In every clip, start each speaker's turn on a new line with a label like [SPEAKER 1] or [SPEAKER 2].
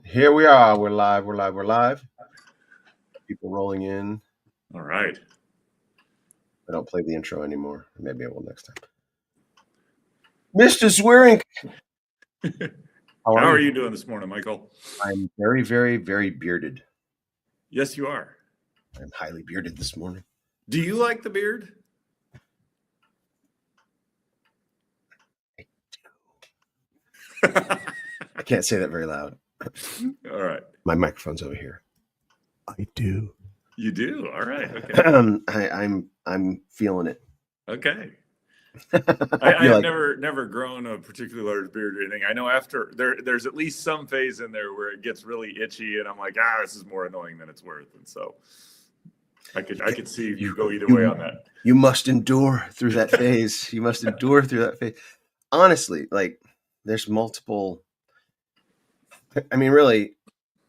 [SPEAKER 1] Here we are. We're live. We're live. We're live. People rolling in.
[SPEAKER 2] All right.
[SPEAKER 1] I don't play the intro anymore. Maybe I will next time. Mr. Swearing.
[SPEAKER 2] How are you doing this morning, Michael?
[SPEAKER 1] I'm very, very, very bearded.
[SPEAKER 2] Yes, you are.
[SPEAKER 1] I'm highly bearded this morning.
[SPEAKER 2] Do you like the beard?
[SPEAKER 1] I can't say that very loud.
[SPEAKER 2] All right.
[SPEAKER 1] My microphone's over here. I do.
[SPEAKER 2] You do? All right. Okay.
[SPEAKER 1] I'm feeling it.
[SPEAKER 2] Okay. I have never grown a particularly large beard or anything. I know after there's at least some phase in there where it gets really itchy, and I'm like, this is more annoying than it's worth. And so I could see you go either way on that.
[SPEAKER 1] You must endure through that phase. You must endure through that phase. Honestly, like there's multiple. I mean, really,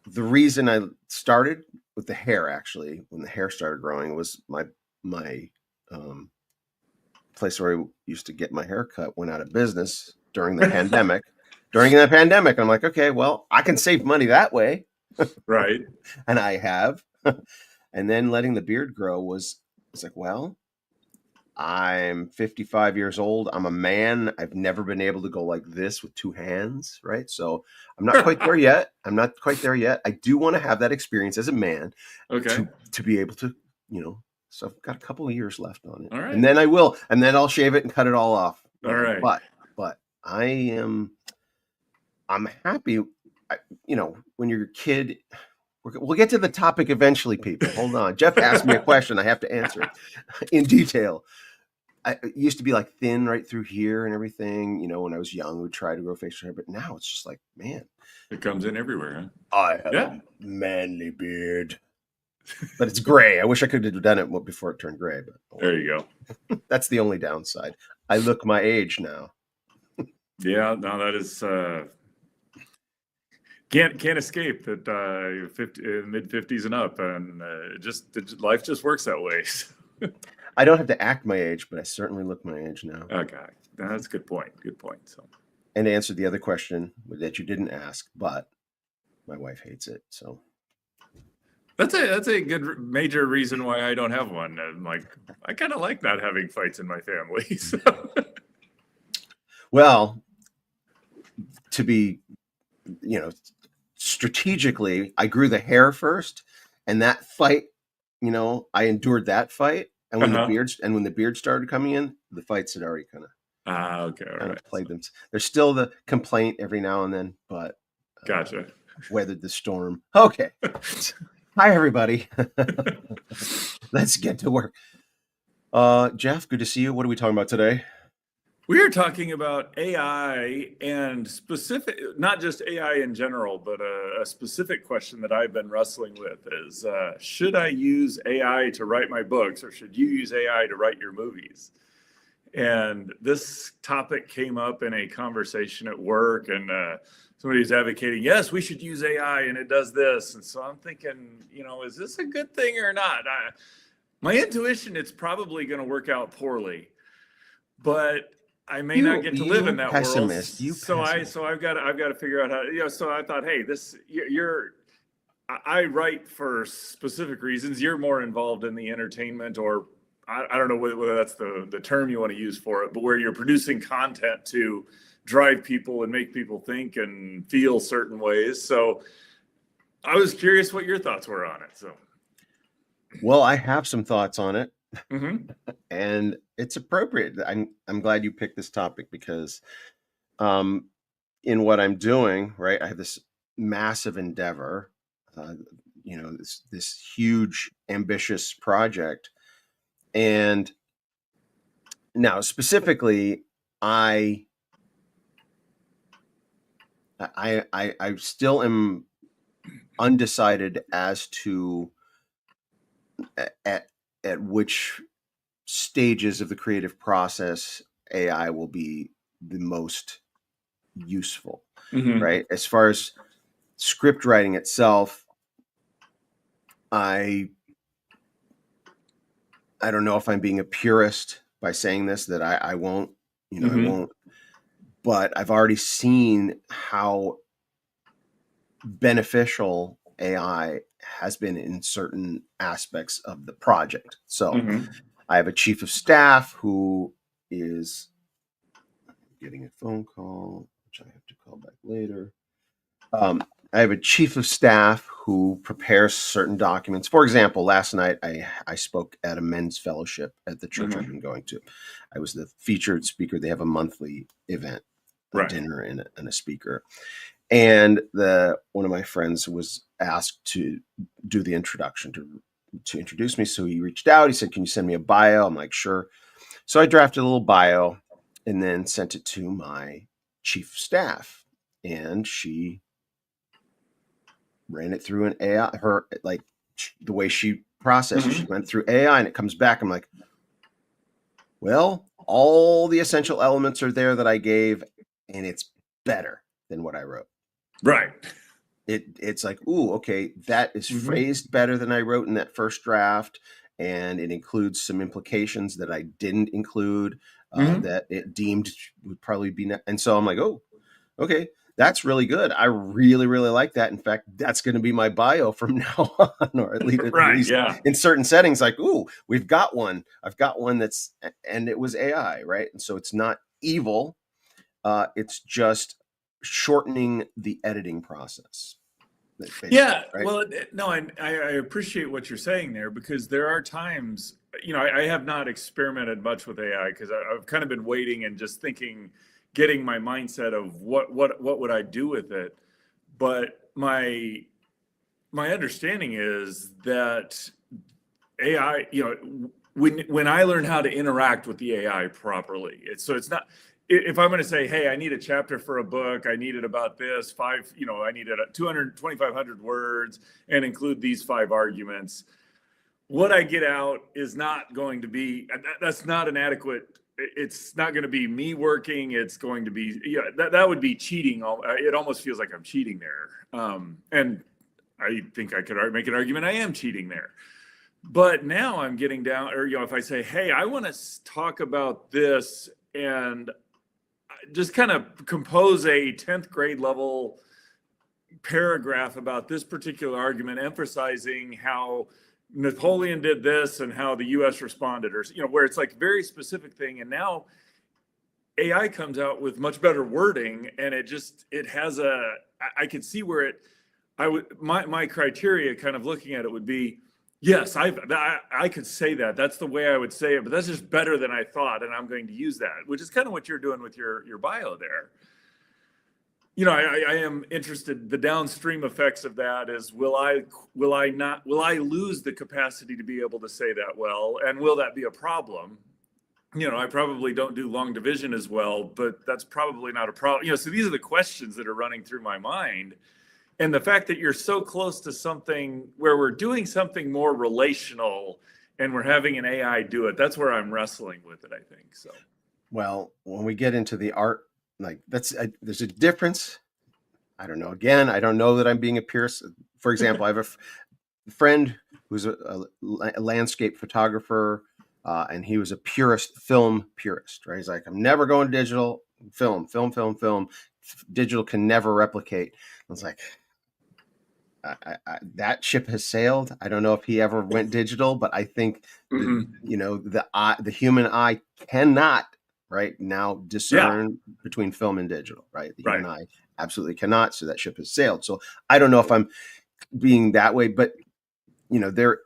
[SPEAKER 1] the reason I started with the hair, actually, when the hair started growing, was my place where I used to get my hair cut went out of business during the pandemic. During the pandemic, I'm like, okay, well, I can save money that way.
[SPEAKER 2] Right.
[SPEAKER 1] And I have. And then letting the beard grow was like, well, I'm 55 years old. I'm a man. I've never been able to go like this with two hands, right? So I'm not quite there yet. I do want to have that experience as a man,
[SPEAKER 2] okay,
[SPEAKER 1] to be able to, so I've got a couple of years left on it.
[SPEAKER 2] All right.
[SPEAKER 1] And then I will, and then I'll shave it and cut it all off.
[SPEAKER 2] All right.
[SPEAKER 1] But I'm happy, when you're a kid. We'll get to the topic eventually, people. Hold on. Jeff asked me a question. I have to answer it in detail. I used to be like thin right through here and everything. When I was young, we would try to grow facial hair, but now it's just like, man.
[SPEAKER 2] It comes in everywhere, huh?
[SPEAKER 1] I have a manly beard. But it's gray. I wish I could have done it before it turned gray. But
[SPEAKER 2] there you go.
[SPEAKER 1] That's the only downside. I look my age now.
[SPEAKER 2] Yeah, no, that is... Can't escape that mid 50s and up, and life just works that way.
[SPEAKER 1] I don't have to act my age, but I certainly look my age now.
[SPEAKER 2] Okay, that's a good point. So,
[SPEAKER 1] and to answer the other question that you didn't ask, but my wife hates it, so
[SPEAKER 2] that's a good major reason why I don't have one. I'm like, I kind of like not having fights in my family. So.
[SPEAKER 1] Well, to be, strategically, I grew the hair first, and that fight, I endured that fight. And when the beard started coming in, the fights had already kind of played them. There's still the complaint every now and then, but
[SPEAKER 2] gotcha.
[SPEAKER 1] Weathered the storm. Okay. Hi, everybody. Let's get to work. Jeff, good to see you. What are we talking about today?
[SPEAKER 2] We are talking about AI and not just AI in general, but a specific question that I've been wrestling with is, should I use AI to write my books, or should you use AI to write your movies? And this topic came up in a conversation at work, and somebody was advocating, yes, we should use AI and it does this. And so I'm thinking, is this a good thing or not? My intuition, it's probably going to work out poorly, but I may not get to live in that world. So I've got to figure out how. So I thought, hey, I write for specific reasons. You're more involved in the entertainment, or I don't know whether that's the term you want to use for it, but where you're producing content to drive people and make people think and feel certain ways. So I was curious what your thoughts were on it. So,
[SPEAKER 1] well, I have some thoughts on it.
[SPEAKER 2] Mm-hmm.
[SPEAKER 1] And it's appropriate. I'm glad you picked this topic because in what I'm doing, right, I have this massive endeavor, this huge, ambitious project. And now specifically, I still am undecided as to at which stages of the creative process AI will be the most useful, right? As far as script writing itself, I don't know if I'm being a purist by saying this, that I won't, I won't, but I've already seen how beneficial AI has been in certain aspects of the project. So
[SPEAKER 2] Mhm.
[SPEAKER 1] I have a chief of staff who is getting a phone call, which I have to call back later. I have a chief of staff who prepares certain documents. For example, last night I spoke at a men's fellowship at the church I've been going to. I was the featured speaker. They have a monthly event, a
[SPEAKER 2] Right.
[SPEAKER 1] dinner and a speaker. And one of my friends was asked to do the introduction to introduce me. So he reached out. He said, "Can you send me a bio?" I'm like, "Sure." So I drafted a little bio and then sent it to my chief of staff, and she ran it through an AI. The way she processed, she went through AI, and it comes back. I'm like, well, all the essential elements are there that I gave, and it's better than what I wrote.
[SPEAKER 2] Right.
[SPEAKER 1] It's like, ooh, okay, that is phrased better than I wrote in that first draft, and it includes some implications that I didn't include that it deemed would probably be. And so I'm like, oh, okay, that's really good. I really, really like that. In fact, that's going to be my bio from now on, or at least
[SPEAKER 2] Yeah.
[SPEAKER 1] in certain settings, like, ooh, we've got one. I've got one and it was AI, right? And so it's not evil. It's just shortening the editing process.
[SPEAKER 2] Yeah.
[SPEAKER 1] Right?
[SPEAKER 2] Well, no, I appreciate what you're saying there, because there are times, I have not experimented much with AI because I've kind of been waiting and just thinking, getting my mindset of what would I do with it. But my understanding is that AI, when I learn how to interact with the AI properly, it's not, if I'm going to say, hey, I need a chapter for a book, I need it about this I need it at 2,500 words and include these 5 arguments. What I get out is not going to be, that's not an adequate, it's not going to be me working. It's going to be, that would be cheating. It almost feels like I'm cheating there. And I think I could make an argument I am cheating there. But now I'm getting down, or, if I say, hey, I want to talk about this, and just kind of compose a 10th grade level paragraph about this particular argument, emphasizing how Napoleon did this and how the US responded, or, where it's like very specific thing. And now AI comes out with much better wording, and it has I could see where my criteria kind of looking at it would be, yes, I could say that. That's the way I would say it, but that's just better than I thought, and I'm going to use that, which is kind of what you're doing with your bio there. I am interested. The downstream effects of that is, will I lose the capacity to be able to say that well, and will that be a problem? I probably don't do long division as well, but that's probably not a problem. So these are the questions that are running through my mind. And the fact that you're so close to something where we're doing something more relational and we're having an AI do it, that's where I'm wrestling with it, I think. So,
[SPEAKER 1] well, when we get into the art, like there's a difference. I don't know. Again, I don't know that I'm being a purist. For example, I have a friend who's a landscape photographer, and he was a film purist, right? He's like, I'm never going digital. Film. Digital can never replicate. I was like, that ship has sailed. I don't know if he ever went digital, but I think the human eye cannot right now discern between film and digital. Right, the human eye absolutely cannot. So that ship has sailed. So I don't know if I'm being that way, but there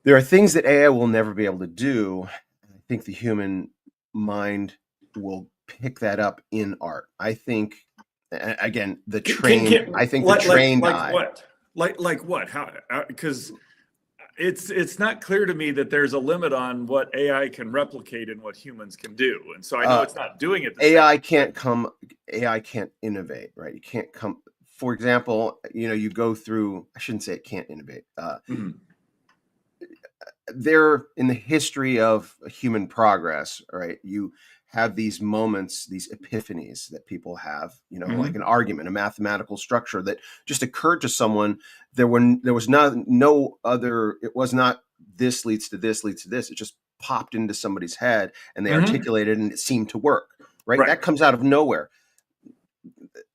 [SPEAKER 1] are things that AI will never be able to do. I think the human mind will pick that up in art. I think, again, the trained eye.
[SPEAKER 2] What? Like what? How? Because it's not clear to me that there's a limit on what AI can replicate and what humans can do. And so I know it's not doing it.
[SPEAKER 1] AI can't innovate, right? You can't come. For example, you go through. I shouldn't say it can't innovate. There, in the history of human progress, right, you have these moments, these epiphanies that people have, like an argument, a mathematical structure that just occurred to someone. There was no other, it was not this leads to this leads to this. It just popped into somebody's head and they articulated and it seemed to work, right? That comes out of nowhere.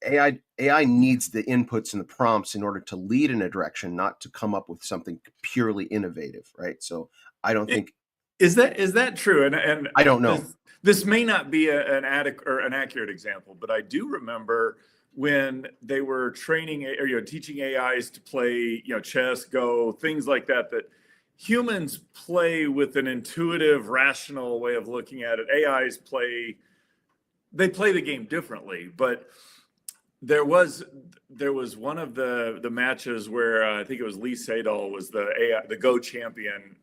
[SPEAKER 1] AI needs the inputs and the prompts in order to lead in a direction, not to come up with something purely innovative, right? So I don't think
[SPEAKER 2] Is that true? And
[SPEAKER 1] I don't know.
[SPEAKER 2] this may not be an adequate or an accurate example, but I do remember when they were training or teaching AIs to play chess, Go, things like that. That humans play with an intuitive, rational way of looking at it. AIs play the game differently, but there was one of the matches where I think it was Lee Sedol was the Go champion,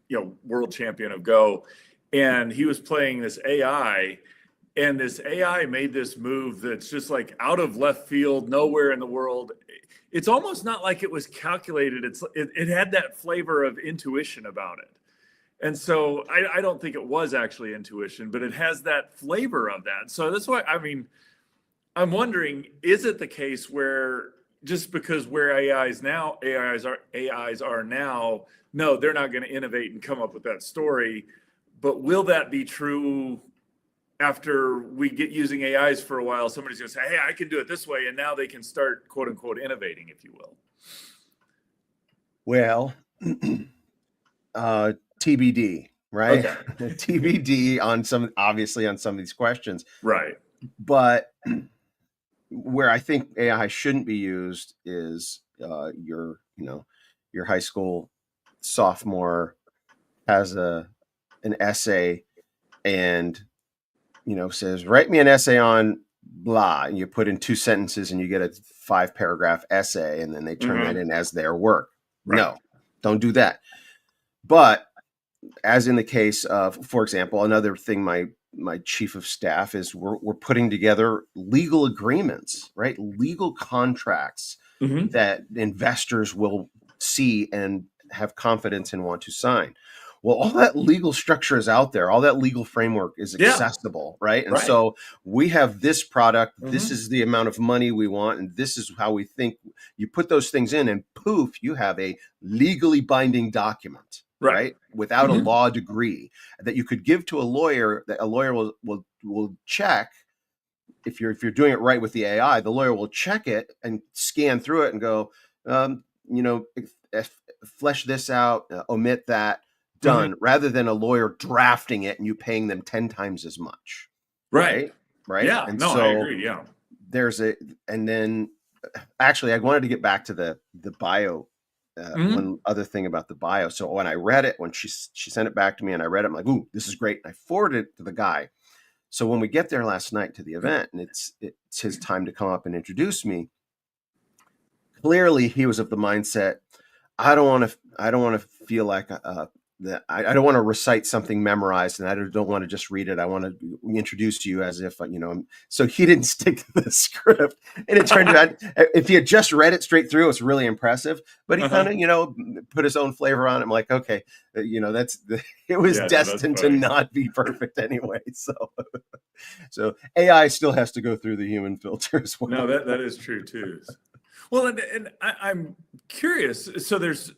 [SPEAKER 2] world champion of Go, and he was playing this AI, and this AI made this move that's just like out of left field, nowhere in the world. It's almost not like it was calculated. It had that flavor of intuition about it. And so I don't think it was actually intuition, but it has that flavor of that. So that's why, I'm wondering, is it the case where just because where AIs are now, no, they're not going to innovate and come up with that story. But will that be true after we get using AIs for a while? Somebody's going to say, hey, I can do it this way. And now they can start, quote unquote, innovating, if you will.
[SPEAKER 1] Well, TBD, right?
[SPEAKER 2] Okay.
[SPEAKER 1] TBD on some of these questions.
[SPEAKER 2] Right.
[SPEAKER 1] But where I think AI shouldn't be used is your high school sophomore has an essay and says, write me an essay on blah, and you put in 2 sentences and you get a 5-paragraph essay, and then they turn that in as their work. Right. No, don't do that. But as in the case of, for example, another thing my chief of staff is we're putting together legal agreements, right? Legal contracts that investors will see and have confidence and want to sign. Well, all that legal structure is out there. All that legal framework is accessible, right? And so we have this product. This is the amount of money we want, and this is how we think. You put those things in, and poof, you have a legally binding document. Right, without a law degree that you could give to a lawyer, that a lawyer will check. If you're doing it right with the AI, the lawyer will check it and scan through it and go, flesh this out, omit that, done, rather than a lawyer drafting it and you paying them 10 times as much. Right.
[SPEAKER 2] Yeah.
[SPEAKER 1] And
[SPEAKER 2] no,
[SPEAKER 1] so
[SPEAKER 2] I agree. Yeah.
[SPEAKER 1] And then actually I wanted to get back to the bio. One other thing about the bio. So when I read it, when she sent it back to me and I read it, I'm like, ooh, this is great. And I forwarded it to the guy. So when we get there last night to the event and it's his time to come up and introduce me, clearly he was of the mindset, I don't want to feel like that I don't want to recite something memorized, and I don't want to just read it. I want to introduce you as if, so he didn't stick to the script, and it turned out, if he had just read it straight through, it's really impressive, but he kind of, put his own flavor on it. I'm like, okay, it was destined to not be perfect anyway. So AI still has to go through the human filter as well.
[SPEAKER 2] No, that is true too. Well, and I'm curious. So there's,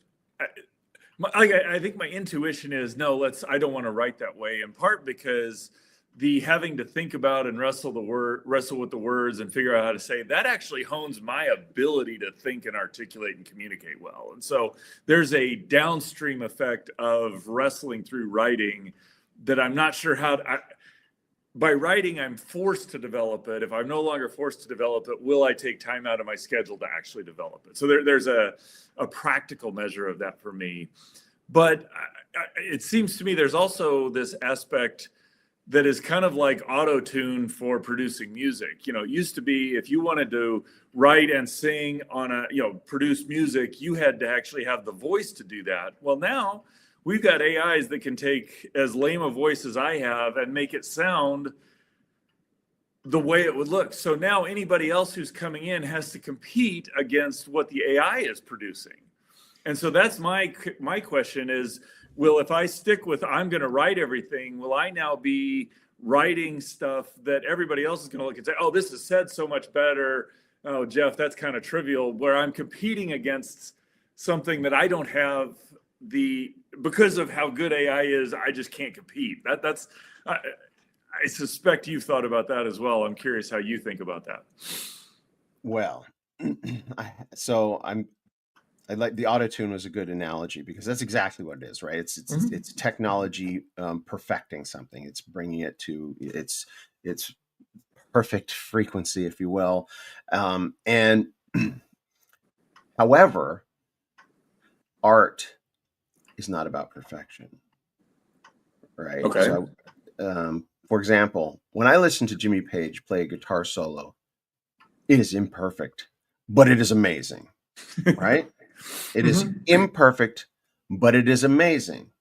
[SPEAKER 2] I think my intuition is no. I don't want to write that way. In part because the having to think about and wrestle with the words and figure out how to say that actually hones my ability to think and articulate and communicate well. And so there's a downstream effect of wrestling through writing that I'm not sure how to. By writing, I'm forced to develop it. If I'm no longer forced to develop it, will I take time out of my schedule to actually develop it? So there's a practical measure of that for me. But it seems to me there's also this aspect that is kind of like auto-tune for producing music. It used to be if you wanted to write and sing on produce music, you had to actually have the voice to do that. Well, now we've got AIs that can take as lame a voice as I have and make it sound the way it would look. So now anybody else who's coming in has to compete against what the AI is producing. And so that's my question is, if I stick with I'm going to write everything, will I now be writing stuff that everybody else is going to look and say, oh, this is said so much better. Oh, Jeff, that's kind of trivial, where I'm competing against something that I don't have because of how good AI is, I just can't compete. I suspect you've thought about that as well. I'm curious how you think about that.
[SPEAKER 1] Well, I like the auto tune was a good analogy because that's exactly what it is, right?
[SPEAKER 2] Mhm.
[SPEAKER 1] It's technology perfecting something. It's bringing it to its perfect frequency, if you will. And however, art is not about perfection, right?
[SPEAKER 2] Okay.
[SPEAKER 1] For example, when I listen to Jimmy Page play a guitar solo, it is imperfect, but it is amazing, right? It is
[SPEAKER 2] Mhm.
[SPEAKER 1] imperfect, but it is amazing,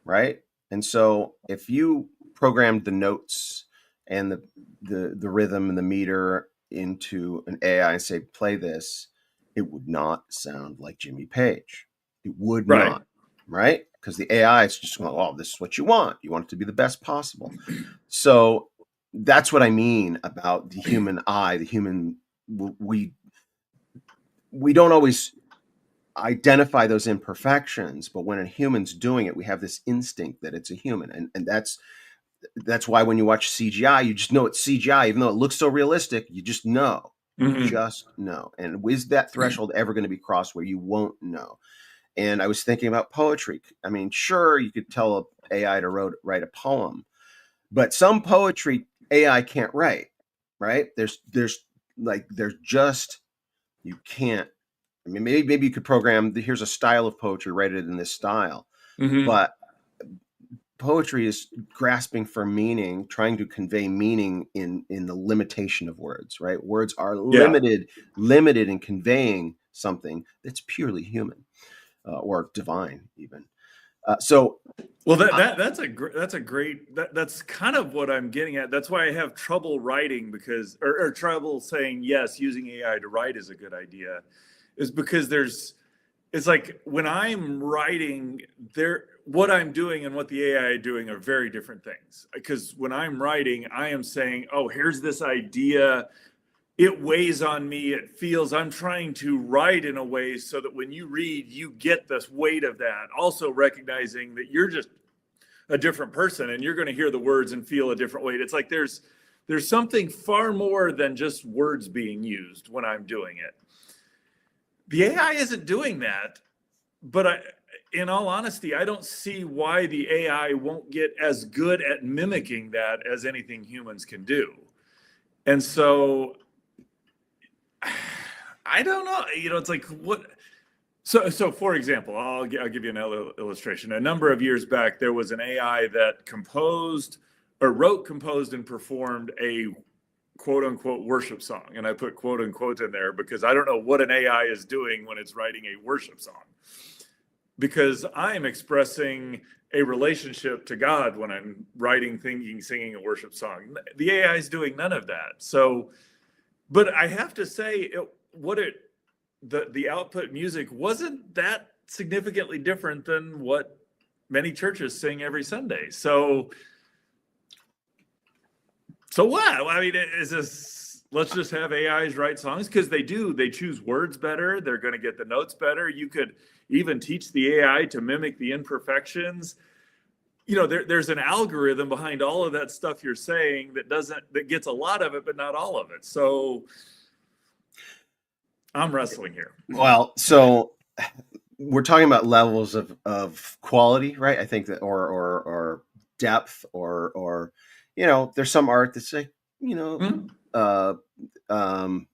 [SPEAKER 1] right? And so if you programmed the notes and the rhythm and the meter into an AI and say play this, it would not sound like Jimmy Page. It would
[SPEAKER 2] Right.
[SPEAKER 1] not, right? Because the AI is just going, oh, this is what you want. You want it to be the best possible. So that's what I mean about the human eye, the human we don't always identify those imperfections, but when a human's doing it, we have this instinct that it's a human. And that's why when you watch CGI, you just know it's CGI, even though it looks so realistic, you just know. You
[SPEAKER 2] Mhm.
[SPEAKER 1] just know. And is that threshold ever going to be crossed where you won't know? And I was thinking about poetry. I mean, sure, you could tell AI to write a poem, but some poetry AI can't write, right? There's just you can't. I mean, maybe you could program. Here's a style of poetry, write it in this style.
[SPEAKER 2] Mhm.
[SPEAKER 1] But poetry is grasping for meaning, trying to convey meaning in the limitation of words. Right? Words are
[SPEAKER 2] Yeah.
[SPEAKER 1] limited in conveying something that's purely human or divine, even. So,
[SPEAKER 2] Well,
[SPEAKER 1] uh,
[SPEAKER 2] that's a great that's kind of what I'm getting at. That's why I have trouble writing because or trouble saying yes, using AI to write is a good idea, is because there's it's like when I'm writing there what I'm doing and what the AI doing are very different things. Because when I'm writing, I am saying, "Oh, here's this idea. It weighs on me. It feels I'm trying to write in a way so that when you read, you get this weight of that. Also recognizing that you're just a different person and you're going to hear the words and feel a different weight. It's like there's something far more than just words being used when I'm doing it. The AI isn't doing that, but in all honesty, I don't see why the AI won't get as good at mimicking that as anything humans can do. And so I don't know. It's like what. So for example, I'll give you an illustration. A number of years back, there was an AI that composed or wrote, composed, and performed a quote unquote worship song. And I put quote unquote in there because I don't know what an AI is doing when it's writing a worship song. Because I am expressing a relationship to God when I'm writing, thinking, singing a worship song. The AI is doing none of that. So, but I have to say, the output music wasn't that significantly different than what many churches sing every Sunday. So what? I mean, is this? Let's just have AIs write songs because they do. They choose words better. They're going to get the notes better. You could even teach the AI to mimic the imperfections. There's an algorithm behind all of that stuff you're saying that gets a lot of it, but not all of it. So I'm wrestling here.
[SPEAKER 1] well, so we're talking about levels of quality, right? I think that or depth or there's some art that's like
[SPEAKER 2] Mm-hmm.
[SPEAKER 1] uh um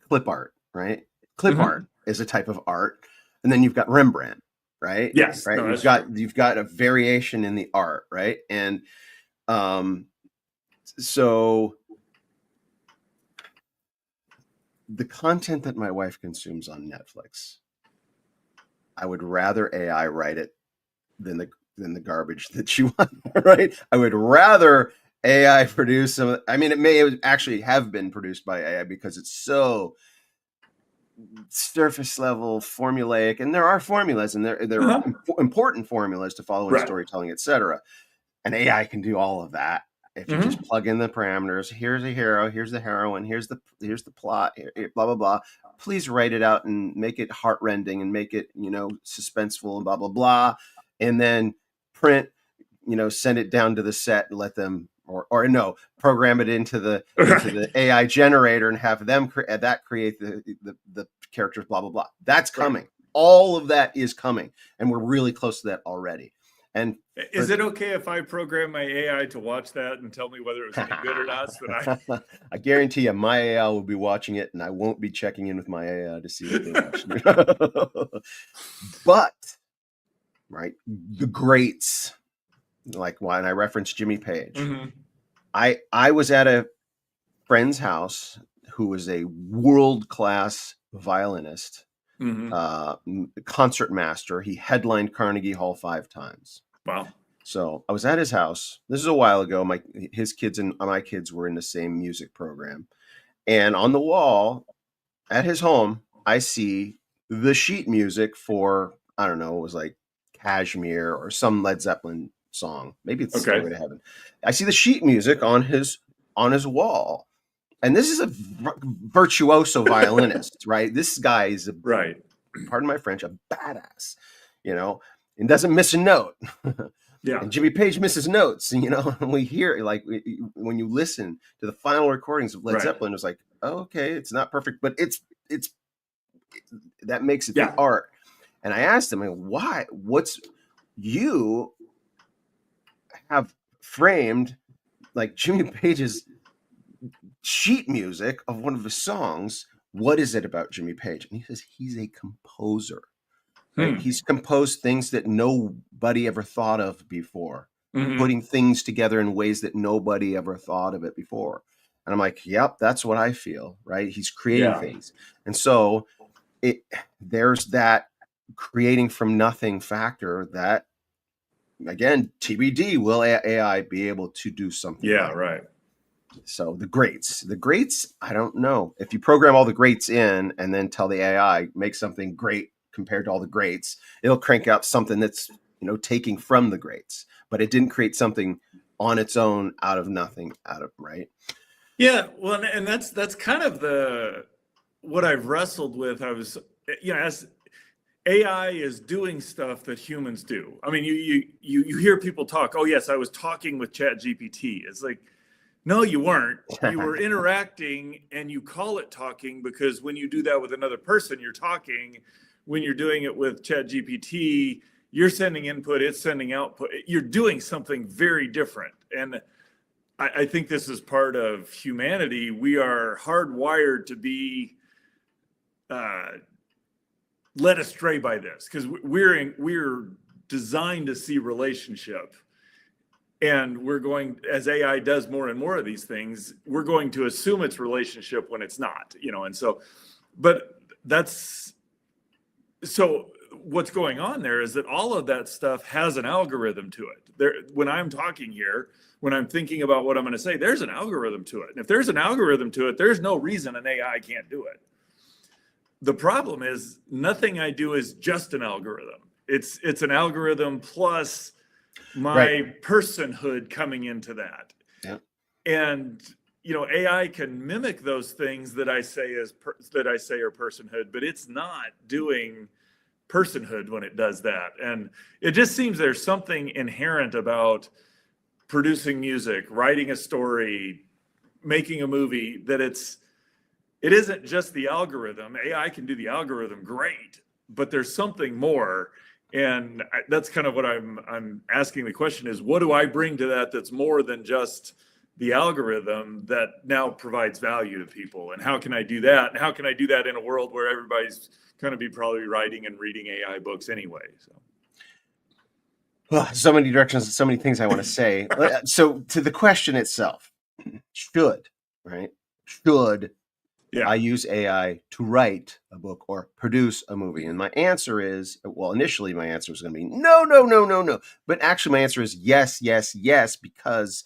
[SPEAKER 1] clip art, right? Clip art
[SPEAKER 2] Mm-hmm.
[SPEAKER 1] is a type of art, and then you've got Rembrandt, right?
[SPEAKER 2] Yes,
[SPEAKER 1] Right.
[SPEAKER 2] no, that's true.
[SPEAKER 1] You've got a variation in the art, right? And um so the content that my wife consumes on Netflix, I would rather AI write it than the garbage that she wants, right? I would rather AI produce some. I mean, it may actually have been produced by AI because it's so surface level, formulaic, and there are formulas, and there are
[SPEAKER 2] Uh-huh.
[SPEAKER 1] important formulas to follow in
[SPEAKER 2] Right.
[SPEAKER 1] storytelling, etc. And AI can do all of that if you just
[SPEAKER 2] Mm-hmm.
[SPEAKER 1] plug in the parameters. Here's a hero, here's the heroine, here's the plot, blah blah blah. Please write it out and make it heartrending and make it suspenseful and blah blah blah, and then print. Send it down to the set and let them or no, program it into the AI generator and have them create the characters, blah blah blah. That's coming. Right. All of that is coming, and we're really close to that already. And
[SPEAKER 2] is it okay if I program my AI to watch that and tell me whether it was any good or not? So that
[SPEAKER 1] I guarantee you, my AI will be watching it, and I won't be checking in with my AI to see what they watched. But right, the greats, like when I referenced Jimmy Page,
[SPEAKER 2] mm-hmm.
[SPEAKER 1] I was at a friend's house who was a world-class violinist, concert master. He headlined Carnegie Hall 5 times.
[SPEAKER 2] Wow.
[SPEAKER 1] So I was at his house. This is a while ago. His kids and my kids were in the same music program. And on the wall at his home, I see the sheet music for, I don't know, it was like Kashmir or some Led Zeppelin song. Maybe it's Stairway to Heaven. I see the sheet music on his wall. And this is a virtuoso violinist, right? This guy is
[SPEAKER 2] right.
[SPEAKER 1] Pardon my French, a badass, and doesn't miss a note.
[SPEAKER 2] Yeah.
[SPEAKER 1] And Jimmy Page misses notes, and we hear when you listen to the final recordings of Led Zeppelin, it was like, oh, okay, it's not perfect, but it's that makes it the art. And I asked him, why? What's you have framed like Jimmy Page's sheet music of one of his songs? What is it about Jimmy Page? And he says he's a composer. Right? He's composed things that nobody ever thought of before, putting things together in ways that nobody ever thought of it before. And I'm like, yep, that's what I feel, right? He's creating things. And so there's that creating from nothing factor that, again, TBD, will AI be able to do something?
[SPEAKER 2] Yeah, right.
[SPEAKER 1] So the greats, I don't know. If you program all the greats in and then tell the AI, make something great compared to all the greats, it'll crank out something that's, taking from the greats, but it didn't create something on its own out of nothing, right?
[SPEAKER 2] Yeah. Well, and that's kind of what I've wrestled with. I was, as AI is doing stuff that humans do. I mean, you hear people talk, oh yes, I was talking with ChatGPT. It's like, no, you weren't. You were interacting, and you call it talking because when you do that with another person, you're talking. When you're doing it with ChatGPT, you're sending input, it's sending output. You're doing something very different. And I think this is part of humanity. We are hardwired to be led astray by this because we're designed to see relationship. And we're going, as AI does more and more of these things, we're going to assume it's relationship when it's not, and so, but so what's going on there is that all of that stuff has an algorithm to it. When I'm talking here, when I'm thinking about what I'm going to say, there's an algorithm to it. And if there's an algorithm to it, there's no reason an AI can't do it. The problem is nothing I do is just an algorithm. It's an algorithm plus my personhood coming into that.
[SPEAKER 1] Yeah.
[SPEAKER 2] And AI can mimic those things that I say are personhood, but it's not doing personhood when it does that. And it just seems there's something inherent about producing music, writing a story, making a movie, that it isn't just the algorithm. AI can do the algorithm great, but there's something more. And that's kind of what I'm asking the question is, what do I bring to that that's more than just the algorithm that now provides value to people? And how can I do that? And how can I do that in a world where everybody's going to be probably writing and reading AI books anyway?
[SPEAKER 1] So many directions, so many things I want to say. So to the question itself, should I use AI to write a book or produce a movie? And my answer is, well, initially my answer was going to be no. But actually my answer is yes, because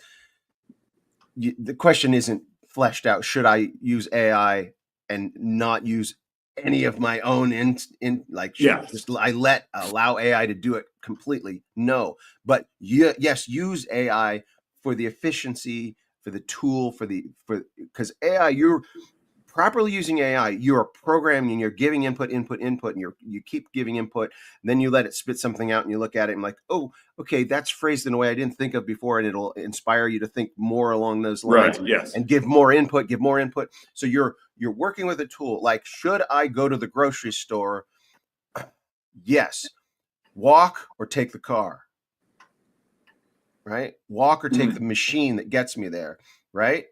[SPEAKER 1] the question isn't fleshed out. Should I use AI and not use any of my own allow AI to do it completely? No, but yes, use AI for the efficiency, for the tool, because AI, properly using AI, you are programming and you're giving input, and you keep giving input. And then you let it spit something out and you look at it and like, oh, okay, that's phrased in a way I didn't think of before. And it'll inspire you to think more along those lines and give more input. So you're working with a tool. Like, should I go to the grocery store? Yes. Walk or take the car, right? Walk or take the machine that gets me there, right?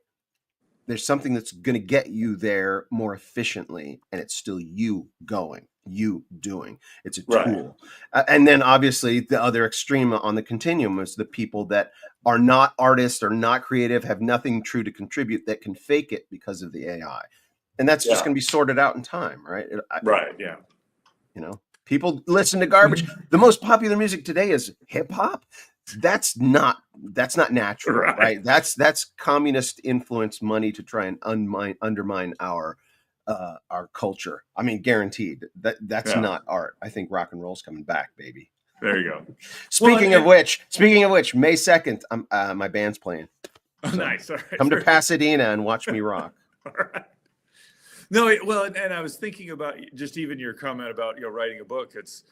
[SPEAKER 1] There's something that's going to get you there more efficiently, and it's still you going, you doing. It's a tool. And then obviously the other extreme on the continuum is the people that are not artists or not creative, have nothing true to contribute, that can fake it because of the AI. And that's just going to be sorted out in time, right?
[SPEAKER 2] Yeah.
[SPEAKER 1] You know, people listen to garbage. The most popular music today is hip hop. That's not natural, right? That's communist influence money to try and undermine our culture. I mean, guaranteed. That's not art. I think rock and roll's coming back, baby.
[SPEAKER 2] There you go.
[SPEAKER 1] Speaking of which, May 2nd, my band's playing.
[SPEAKER 2] Oh, so nice. All right.
[SPEAKER 1] Come to Pasadena and watch me rock.
[SPEAKER 2] All right. No, well, and I was thinking about just even your comment about writing a book. It's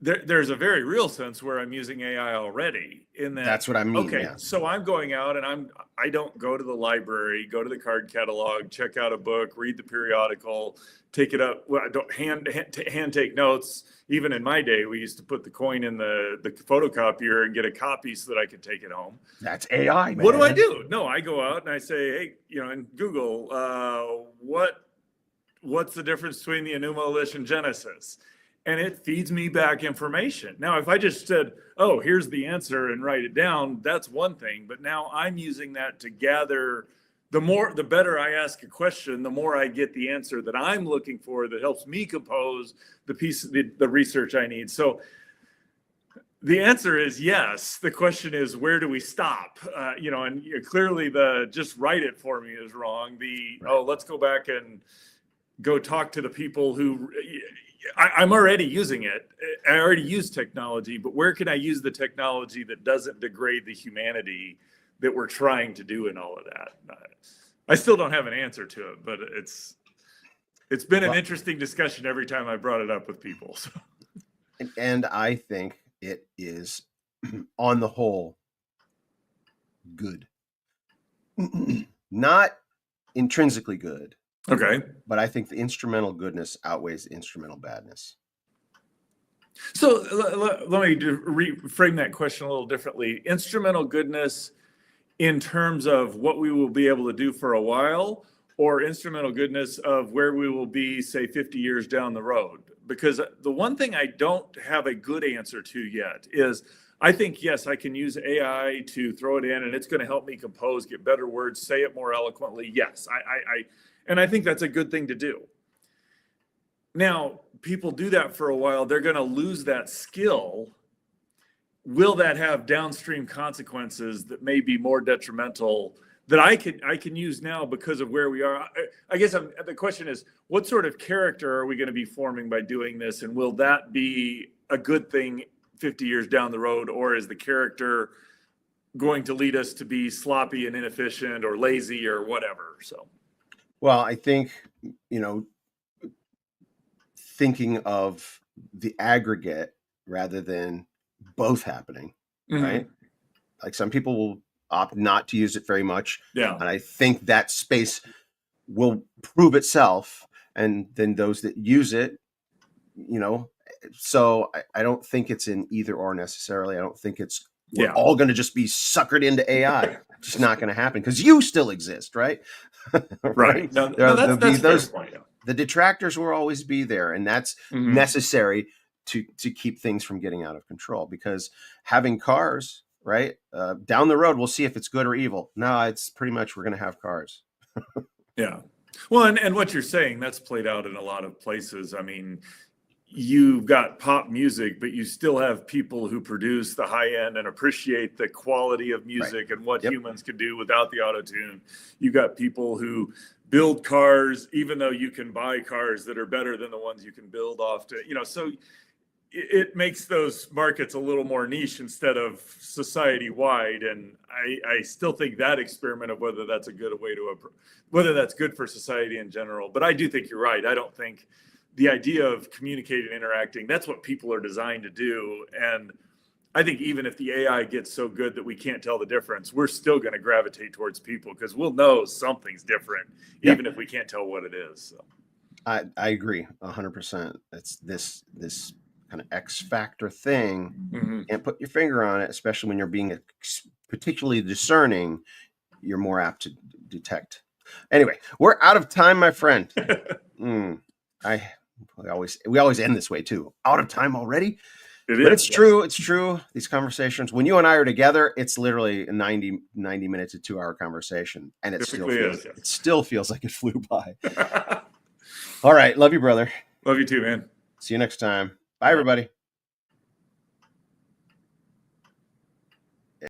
[SPEAKER 2] there's a very real sense where I'm using AI already. In that's
[SPEAKER 1] what I mean.
[SPEAKER 2] Okay, so I'm going out and I don't go to the library, go to the card catalog, check out a book, read the periodical, take it up. Well, I don't hand take notes. Even in my day, we used to put the coin in the photocopier and get a copy so that I could take it home.
[SPEAKER 1] That's AI, man.
[SPEAKER 2] What do I do? No, I go out and I say, hey, in Google, what's the difference between the Enuma Elish and Genesis? And it feeds me back information. Now, if I just said, oh, here's the answer and write it down, that's one thing. But now I'm using that to gather, the better I ask a question, the more I get the answer that I'm looking for that helps me compose the research I need. So the answer is yes. The question is, where do we stop? And clearly the just write it for me is wrong. Let's go back and go talk to the people who... I'm already using it. I already use technology, but where can I use the technology that doesn't degrade the humanity that we're trying to do in all of that? I still don't have an answer to it, but it's been an interesting discussion every time I brought it up with people. So.
[SPEAKER 1] And I think it is, on the whole, good. Not intrinsically good.
[SPEAKER 2] Okay.
[SPEAKER 1] But I think the instrumental goodness outweighs the instrumental badness.
[SPEAKER 2] So let me reframe that question a little differently. Instrumental goodness in terms of what we will be able to do for a while, or instrumental goodness of where we will be, say, 50 years down the road? Because the one thing I don't have a good answer to yet is, I think, yes, I can use AI to throw it in and it's going to help me compose, get better words, say it more eloquently. Yes, and I think that's a good thing to do. Now, people do that for a while, they're going to lose that skill. Will that have downstream consequences that may be more detrimental that I can use now because of where we are? I guess the question is, what sort of character are we going to be forming by doing this? And will that be a good thing 50 years down the road? Or is the character going to lead us to be sloppy and inefficient or lazy or whatever? So.
[SPEAKER 1] Well, I think, thinking of the aggregate rather than both happening, right? Like some people will opt not to use it very much.
[SPEAKER 2] Yeah.
[SPEAKER 1] And I think that space will prove itself. And then those that use it, so I don't think it's an either or necessarily. I don't think we're all going to just be suckered into AI. Just not going to happen because you still exist, right?
[SPEAKER 2] Right. No, that's point,
[SPEAKER 1] the detractors will always be there, and that's necessary to keep things from getting out of control. Because having cars, right, down the road, we'll see if it's good or evil. No, it's pretty much we're going to have cars.
[SPEAKER 2] Yeah. Well, and what you're saying, that's played out in a lot of places. I mean, you've got pop music, but you still have people who produce the high end and appreciate the quality of music and what humans can do without the auto-tune. You got people who build cars, even though you can buy cars that are better than the ones you can build off to, so it makes those markets a little more niche instead of society wide. And I still think that experiment of whether that's a good way to, whether that's good for society in general. But I do think you're right. I don't think the idea of communicating, interacting, that's what people are designed to do. And I think even if the AI gets so good that we can't tell the difference, we're still going to gravitate towards people because we'll know something's different, even if we can't tell what it is. So.
[SPEAKER 1] I agree 100%. It's this kind of X factor thing.
[SPEAKER 2] Mm-hmm.
[SPEAKER 1] Can't put your finger on it, especially when you're being particularly discerning. You're more apt to detect. Anyway, we're out of time, my friend. We always end this way too. Out of time already. It's true. It's true. These conversations, when you and I are together, it's literally a 90 minutes to 2 hour conversation, and it still feels like it flew by. All right, love you, brother.
[SPEAKER 2] Love you too, man.
[SPEAKER 1] See you next time. Bye, everybody.